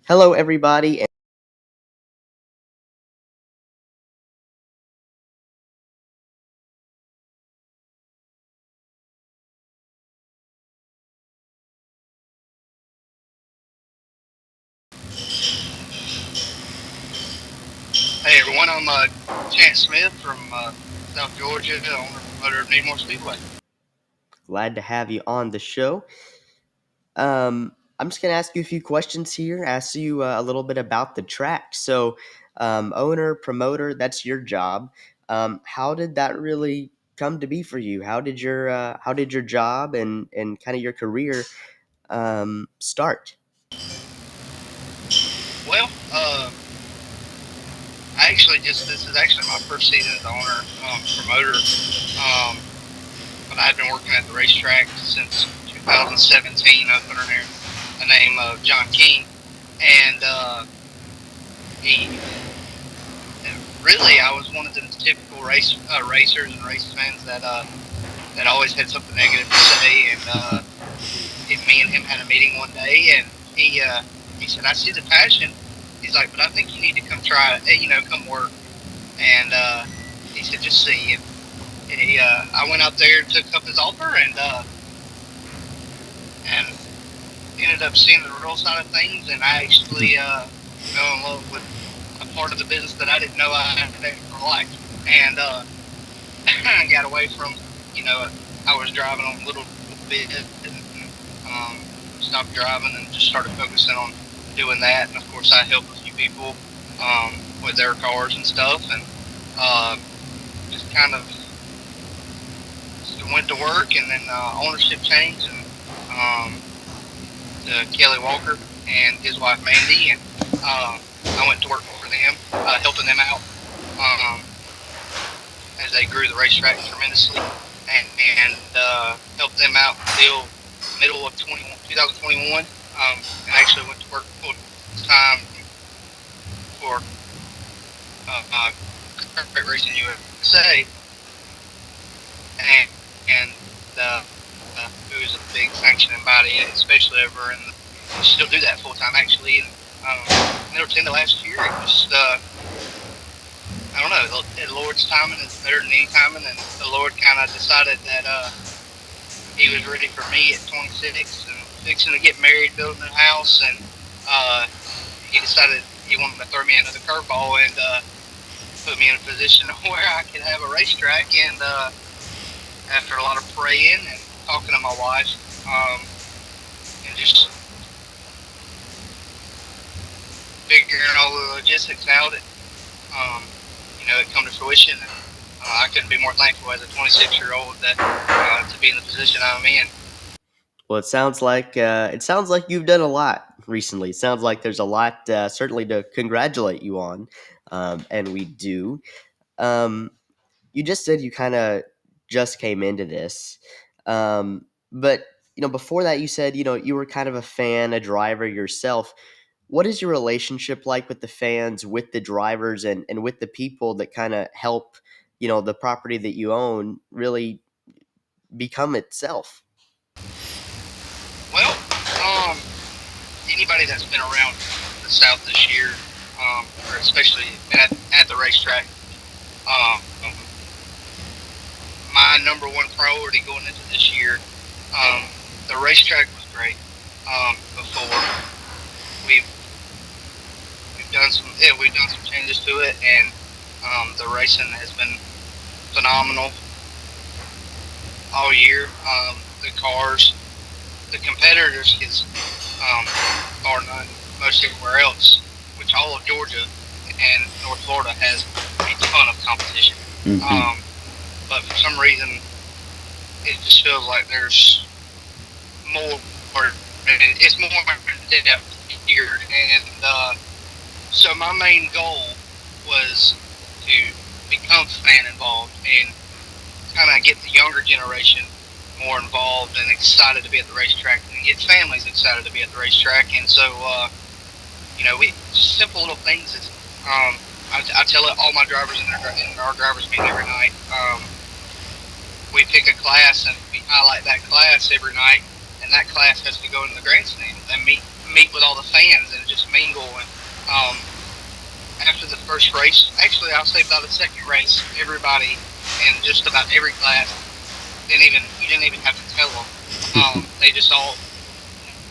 Hello, everybody. Hey everyone, I'm Chance Smith from South Georgia, owner and promoter of Needmore Speedway. Glad to have you on the show. I'm just going to ask you a few questions here, ask you a little bit about the track. Owner, promoter, that's your job. How did that really come to be for you? How did your job and kind of your career start? Well, this is actually my first season as owner, promoter, but I've been working at the racetrack since 2017 up under the name of John King, and he really I was one of the typical racers and race fans that always had something negative to say, and me and him had a meeting one day, and he said, "I see the passion." He's like, "But I think you need to come try it, come work." And he said, "Just see." I went out there and took up his offer, and ended up seeing the real side of things, and I actually fell in love with a part of the business that I didn't know I had ever liked, and I got away from, I was driving a little bit, and um, stopped driving and just started focusing on doing that. And of course, I helped a few people with their cars and stuff, and just kind of went to work. And then ownership changed, and to Kelly Walker and his wife Mandy, and I went to work for them, helping them out as they grew the racetrack tremendously, and helped them out until middle of 2021. And actually went to work full time for Kart Racing USA, and uh, who is a big sanctioning body, especially over in we still do that full time actually. And never the last year, it just I don't know. The Lord's timing is better than any timing, and the Lord kind of decided that He was ready for me at 26 and fixing to get married, building a house, and He decided He wanted to throw me another curveball and put me in a position where I could have a racetrack. And after a lot of praying and talking to my wife, and just figuring all the logistics out, um, it come to fruition. And I couldn't be more thankful as a 26-year-old that to be in the position I'm in. Well, it sounds like you've done a lot recently. It sounds like there's a lot certainly to congratulate you on, and we do. Um, you just said you kind of just came into this, but before that you said you were kind of a fan, a driver yourself. What is your relationship like with the fans, with the drivers, and with the people that kind of help the property that you own really become itself? Well, um, anybody that's been around the South this year, or especially at the racetrack, um, my number one priority going into this year, the racetrack was great. Before we've we've done some changes to it, and the racing has been phenomenal all year. The cars, the competitors is bar none most everywhere else, which all of Georgia and North Florida has a ton of competition. Hmm. But for some reason, it just feels like there's more. It's more depth here, and so my main goal was to become fan involved and kind of get the younger generation more involved and excited to be at the racetrack, and get families excited to be at the racetrack. And so, we just simple little things. Is, I tell all my drivers in our drivers meeting every night. We pick a class and we highlight that class every night, and that class has to go into the grandstand and meet with all the fans and just mingle after the first race, actually I'll say by the second race, everybody in just about every class you didn't even have to tell them. They just all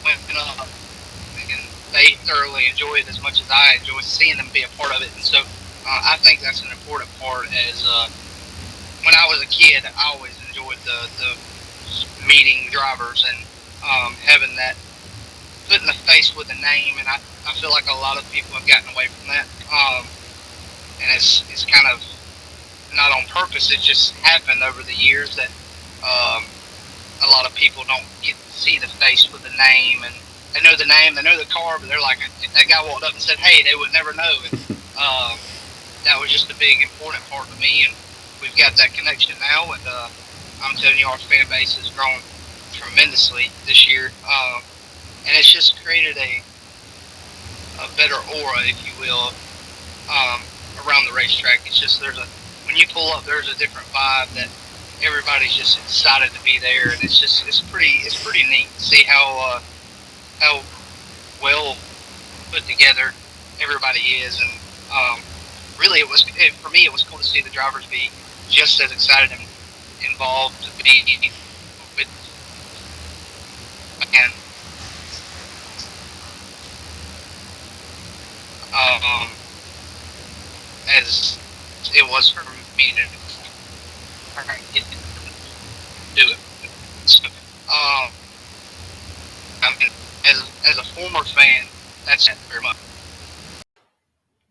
went up, and they thoroughly enjoyed it as much as I enjoyed seeing them be a part of it. And so I think that's an important part. As when I was a kid, I always enjoyed the meeting drivers and having that putting the face with the name. And I feel like a lot of people have gotten away from that. And it's kind of not on purpose. It just happened over the years that a lot of people don't get to see the face with the name, and they know the name, they know the car, but they're like, if that guy walked up and said, "Hey," they would never know. And that was just a big important part to me, and we've got that connection now. And I'm telling you, our fan base has grown tremendously this year, and it's just created a better aura, if you will, around the racetrack. It's just when you pull up, there's a different vibe that everybody's just excited to be there, and it's pretty neat to see how well put together everybody is. And really, for me it was cool to see the drivers be just as excited and involved to be with, and as it was for me to do it. So, I mean, as a former fan, that's it very much.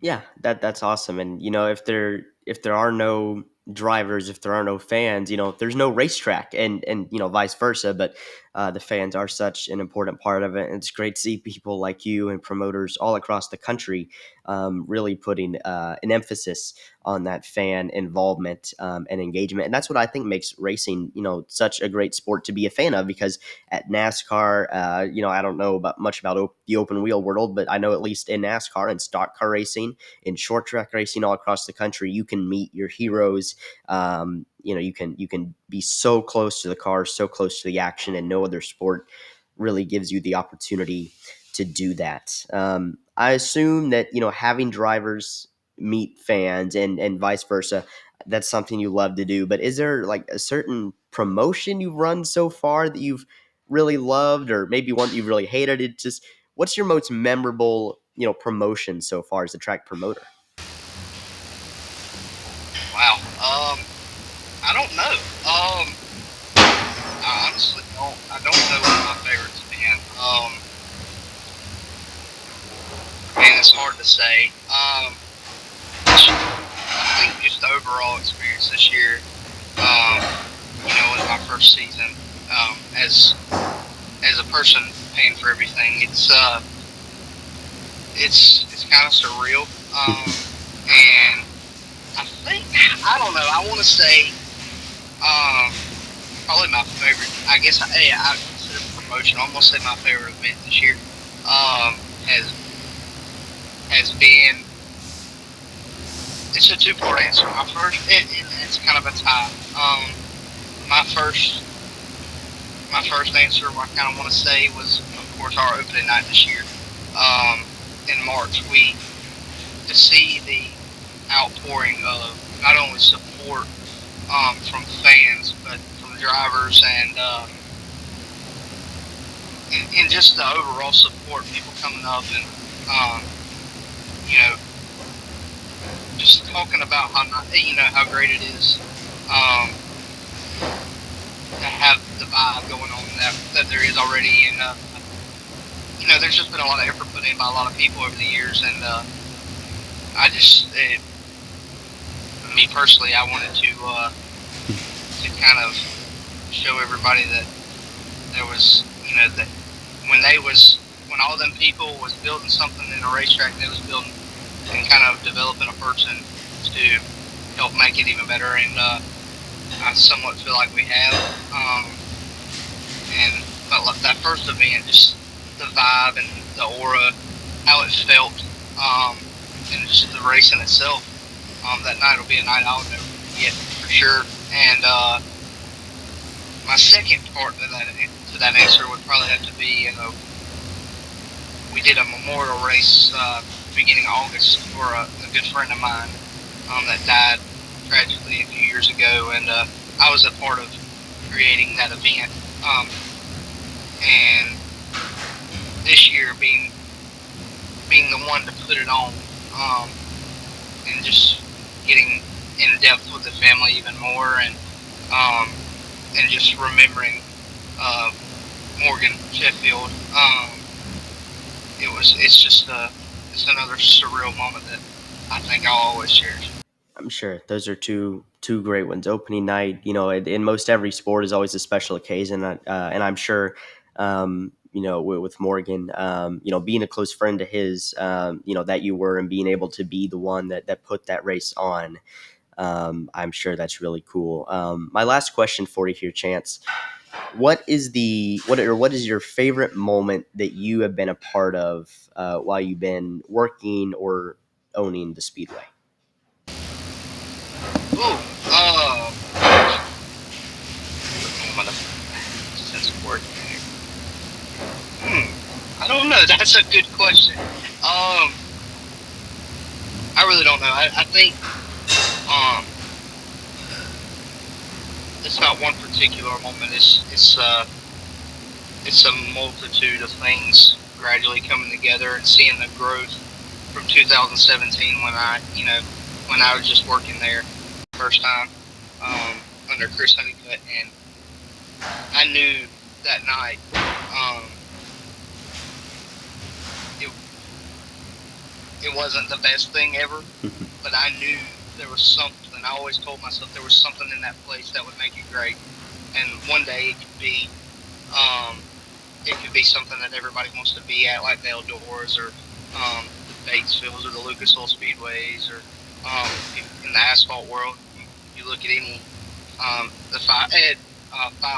Yeah, that's awesome. And if there are no drivers, if there are no fans, there's no racetrack, and vice versa. But the fans are such an important part of it, and it's great to see people like you and promoters all across the country really putting an emphasis on that fan involvement and engagement. And that's what I think makes racing, such a great sport to be a fan of. Because at NASCAR, I don't know much about the open wheel world, but I know at least in NASCAR and stock car racing, in short track racing all across the country, you can meet your heroes. You can be so close to the cars, so close to the action, and no other sport really gives you the opportunity to do that. I assume that having drivers meet fans and vice versa, that's something you love to do. But is there like a certain promotion you've run so far that you've really loved, or maybe one that you've really hated? It just What's your most memorable promotion so far as a track promoter? Wow. I don't know. I honestly don't. I don't know what my favorites have been. Man, it's hard to say. I think just the overall experience this year, was my first season. As a person paying for everything, it's kind of surreal. And I don't know. I want to say probably my favorite. I guess I consider promotion. I'm gonna say my favorite event this year has been. It's a two-part answer. My first, it's kind of a tie. My first answer, I kind of want to say, was of course our opening night this year in March. To see the outpouring of not only support from fans, but from drivers and just the overall support, people coming up and just talking about how great it is to have the vibe going on that there is already, and there's just been a lot of effort put in by a lot of people over the years, and me personally, I wanted to kind of show everybody that there was, that when all them people was building something in a racetrack, they was building and kind of developing a person to help make it even better. And I somewhat feel like we have. But like that first event, just the vibe and the aura, how it felt, and just the racing itself. That night will be a night I'll never forget for sure. And my second part to that answer would probably have to be, we did a memorial race beginning of August for a good friend of mine that died tragically a few years ago, and I was a part of creating that event. And this year being the one to put it on, and just getting in depth with the family even more, and just remembering Morgan Sheffield. It's another surreal moment that I think I'll always cherish. I'm sure those are two great ones. Opening night, in most every sport is always a special occasion, and I'm sure, with Morgan, being a close friend to his, that you were, and being able to be the one that put that race on. I'm sure that's really cool. My last question for you here, Chance. What is your favorite moment that you have been a part of while you've been working or owning the speedway? Ooh, moment of sense of work. I don't know. That's a good question. I really don't know. I think it's not one particular moment. It's a multitude of things gradually coming together and seeing the growth from 2017 when I was just working there first time under Chris Honeycutt, and I knew that night it it wasn't the best thing ever, but I knew there was something. I always told myself there was something in that place that would make it great, and one day um, it could be something that everybody wants to be at, like the Eldors or the Batesvilles or the Lucas Oil Speedways, or in the asphalt world. You look at any the five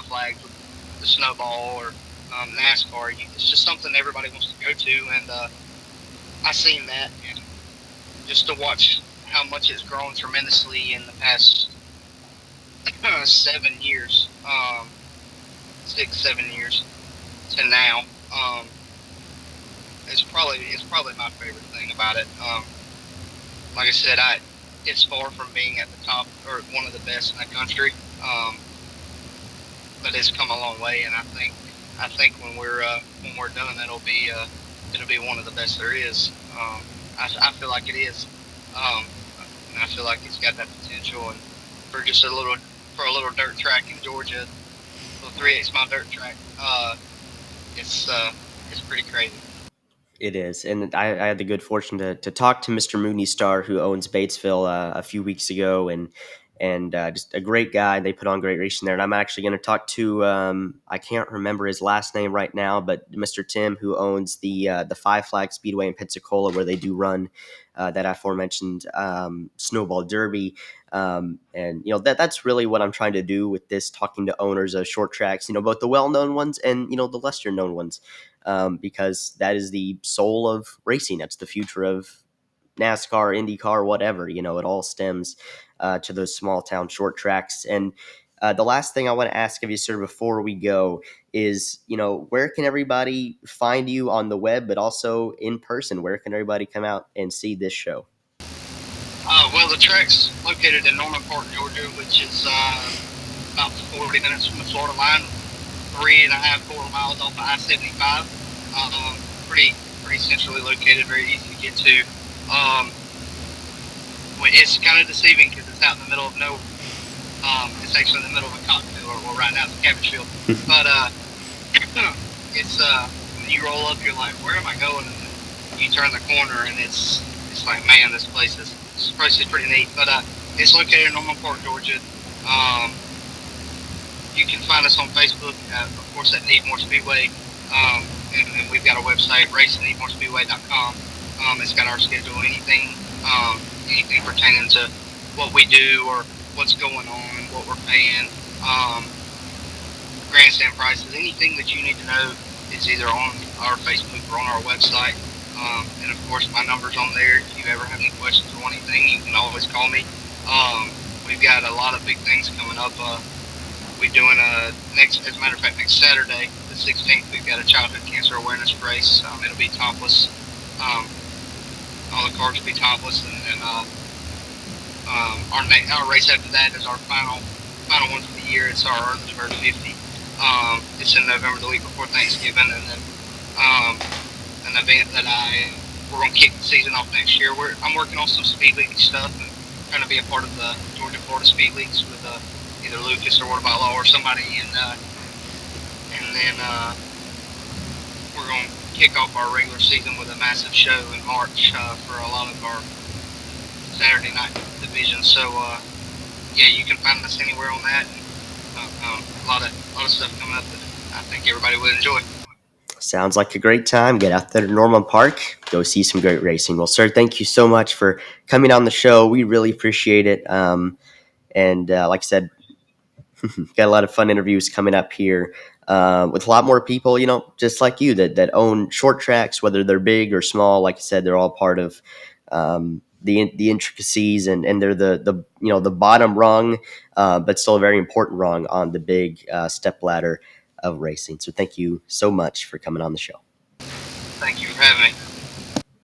flags with the snowball or NASCAR. It's just something everybody wants to go to, and I seen that, and just to watch how much it's grown tremendously in the past 7 years, 6, 7 years to now. It's probably my favorite thing about it. Like I said, it's far from being at the top or one of the best in the country, but it's come a long way, and I think when we're done, it'll be one of the best there is. I feel like it is, and I feel like it's got that potential. And for just a little dirt track in Georgia, little 3/8 mile dirt track, it's pretty crazy. It is, and I had the good fortune to talk to Mr. Mooney Star, who owns Batesville, a few weeks ago, and just a great guy. They put on great racing there, and I'm actually going to talk to I can't remember his last name right now, but Mr. Tim, who owns the Five Flag Speedway in Pensacola, where they do run that aforementioned Snowball Derby. And that's really what I'm trying to do with this, talking to owners of short tracks, both the well-known ones and the lesser known ones, because that is the soul of racing. That's the future of NASCAR, IndyCar, whatever. It all stems to those small town short tracks. And the last thing I want to ask of you, sir, before we go is, where can everybody find you on the web, but also in person? Where can everybody come out and see this show? Well, the track's located in Norman Park, Georgia, which is about 40 minutes from the Florida line, 3.5, 4 miles off of I-75. Pretty centrally located, very easy to get to. It's kind of deceiving because it's out in the middle of nowhere. It's actually in the middle of a cotton field, or right now it's a cabbage field. But it's when you roll up, you're like, where am I going? And then you turn the corner, and it's like, man, this place is pretty neat. But it's located in Norman Park, Georgia. You can find us on Facebook, of course, at Needmore Speedway. And then we've got a website, racingneedmorespeedway.com. It's got our schedule, anything pertaining to what we do or what's going on, what we're paying, grandstand prices, anything that you need to know is either on our Facebook or on our website. And of course, my number's on there. If you ever have any questions or anything, you can always call me. We've got a lot of big things coming up. We're doing as a matter of fact, next Saturday, the 16th, we've got a childhood cancer awareness race. It'll be topless all the cars will be topless, and then our race after that is our final one for the year. It's our Earthsburg 50. It's in November, the week before Thanksgiving, and then an event that we're gonna kick the season off next year. I'm working on some speed league stuff and trying to be a part of the Georgia Florida speed leagues with either Lucas or What About Law or somebody, and then we're gonna kick off our regular season with a massive show in March for a lot of our Saturday night division. So yeah, you can find us anywhere on that. And, a lot of stuff coming up that I think everybody would enjoy. Sounds like a great time. Get out there to Norman Park. Go see some great racing. Well, sir, thank you so much for coming on the show. We really appreciate it. And like I said, got a lot of fun interviews coming up here with a lot more people, just like you that own short tracks, whether they're big or small. Like I said, they're all part of the intricacies, and they're the bottom rung, but still a very important rung on the big step ladder of racing. So thank you so much for coming on the show. Thank you for having me.